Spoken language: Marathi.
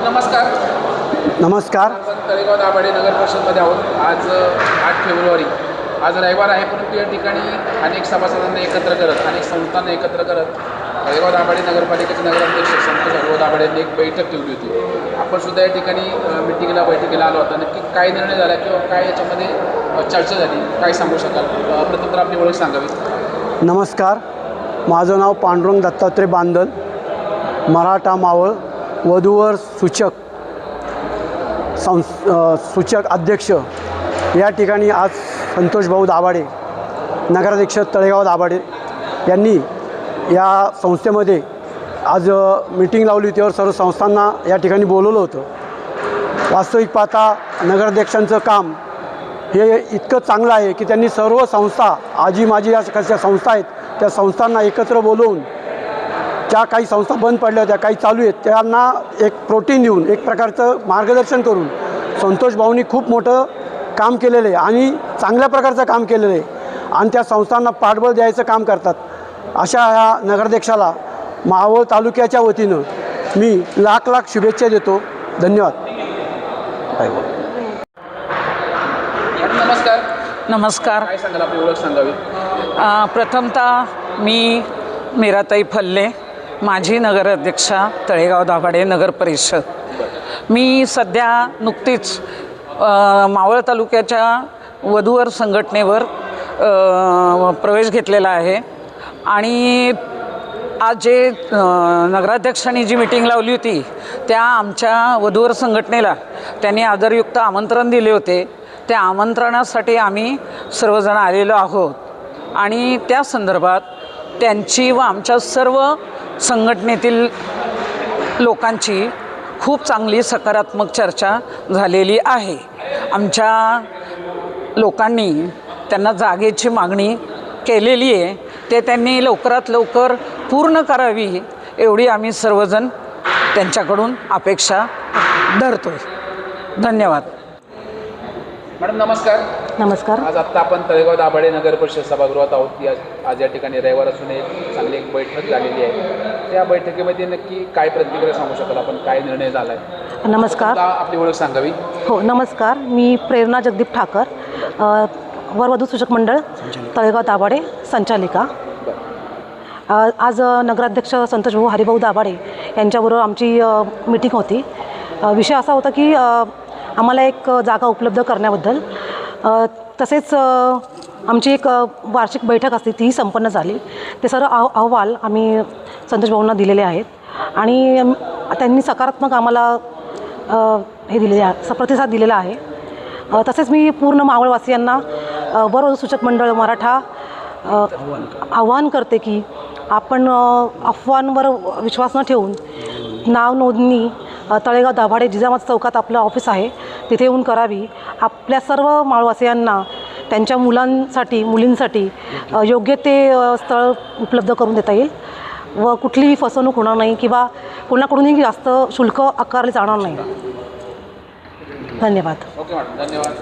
नमस्कार. नमस्कार. आपण तळेगाव दाभाडे नगर परिषदमध्ये आहोत. आज 8 फेब्रुवारी, आज रविवार आहे, परंतु या ठिकाणी अनेक सभासदांना एकत्र करत, अनेक संस्थांना एकत्र करत तळेगाव दाभाडे नगरपालिकेचे नगराध्यक्ष संतोष दाभाडे यांनी एक बैठक ठेवली होती. आपण सुद्धा या ठिकाणी बैठकीला आलो होता. नक्की काय निर्णय झाला किंवा काय याच्यामध्ये चर्चा झाली, काय सांगू शकाल? प्रथम तर आपली ओळख सांगावी. नमस्कार. माझं नाव पांडुरंग दत्तात्रय बांदल, मराठा मावळ वधूवर सूचक अध्यक्ष या ठिकाणी आज संतोष भाऊ दाभाडे नगराध्यक्ष तळेगाव दाभाडे यांनी या संस्थेमध्ये आज मीटिंग लावली. त्यावर सर्व संस्थांना या ठिकाणी बोलवलं होतं. वास्तविक पाहता नगराध्यक्षांचं काम हे इतकं चांगलं आहे की त्यांनी सर्व संस्था, आजी माजी या कशा संस्था आहेत त्या संस्थांना एकत्र बोलवून, ज्या काही संस्था बंद पडल्या होत्या, काही चालू आहेत, त्यांना एक प्रोटीन देऊन, एक प्रकारचं मार्गदर्शन करून संतोष भाऊंनी खूप मोठं काम केलेलं आहे आणि चांगल्या प्रकारचं काम केलेलं आहे आणि त्या संस्थांना पाठबळ द्यायचं काम करतात. अशा ह्या नगराध्यक्षाला मावळ तालुक्याच्या वतीनं मी लाख शुभेच्छा देतो. धन्यवाद. नमस्कार. नमस्कार. काय सांगाल? आपली ओळख सांगावी. प्रथमतः मी मीराताई फल्ले, माजी नगराध्यक्षा तळेगाव दाभाडे नगर परिषद. मी सध्या नुकतीच मावळ तालुक्याच्या वधूवर संघटनेवर प्रवेश घेतलेला आहे आणि आज जे नगराध्यक्षांनी जी मीटिंग लावली होती त्या आमच्या वधूवर संघटनेला त्यांनी आदरयुक्त आमंत्रण दिले होते. त्या आमंत्रणासाठी आम्ही सर्वजण आलेलो आहोत आणि त्या संदर्भात त्यांची व आमच्या सर्व संघटनेतील लोकांची खूप चांगली सकारात्मक चर्चा झालेली आहे. आमच्या लोकांनी त्यांना जागेची मागणी केलेली आहे, ते त्यांनी लवकरात लवकर पूर्ण करावी एवढी आम्ही सर्वजण त्यांच्याकडून अपेक्षा धरतोय. धन्यवाद. मॅडम नमस्कार. नमस्कार. आज आत्ता आपण तळेगाव दाभाडे नगर परिषद सभागृहात आहोत. आज या ठिकाणी रविवार असून एक चांगली बैठक झालेली आहे. त्या बैठकीमध्ये नक्की काय प्रतिक्रिया सांगू शकाल? आपण काय निर्णय झाला आहे? नमस्कार. आपली ओळख सांगावी. हो नमस्कार. मी प्रेरणा जगदीप ठाकर, वरवधू सूचक मंडळ तळेगाव दाभाडे संचालिका. आज नगराध्यक्ष संतोष भाऊ हरिभाऊ दाभाडे यांच्याबरोबर आमची मीटिंग होती. विषय असा होता की आम्हाला एक जागा उपलब्ध करण्याबद्दल, तसेच आमची एक वार्षिक बैठक असते तीही संपन्न झाली. ते सर्व अहवाल आम्ही संतोष भाऊंना दिलेले आहेत आणि त्यांनी सकारात्मक आम्हाला हे प्रतिसाद दिलेला आहे. तसेच मी पूर्ण मावळवासियांना वरवधू सूचक मंडळ मराठा आवाहन करते की आपण अफवांवर विश्वास न ठेवून नाव नोंदणी तळेगाव दाभाडे जिजामात चौकात आपलं ऑफिस आहे तिथे येऊन करावी. आपल्या सर्व मावळवासियांना त्यांच्या मुलींसाठी योग्य ते स्थळ उपलब्ध करून देता येईल व कुठलीही फसवणूक होणार नाही किंवा कोणाकडूनही जास्त शुल्क आकारले जाणार नाही. धन्यवाद. ओके मॅडम, धन्यवाद.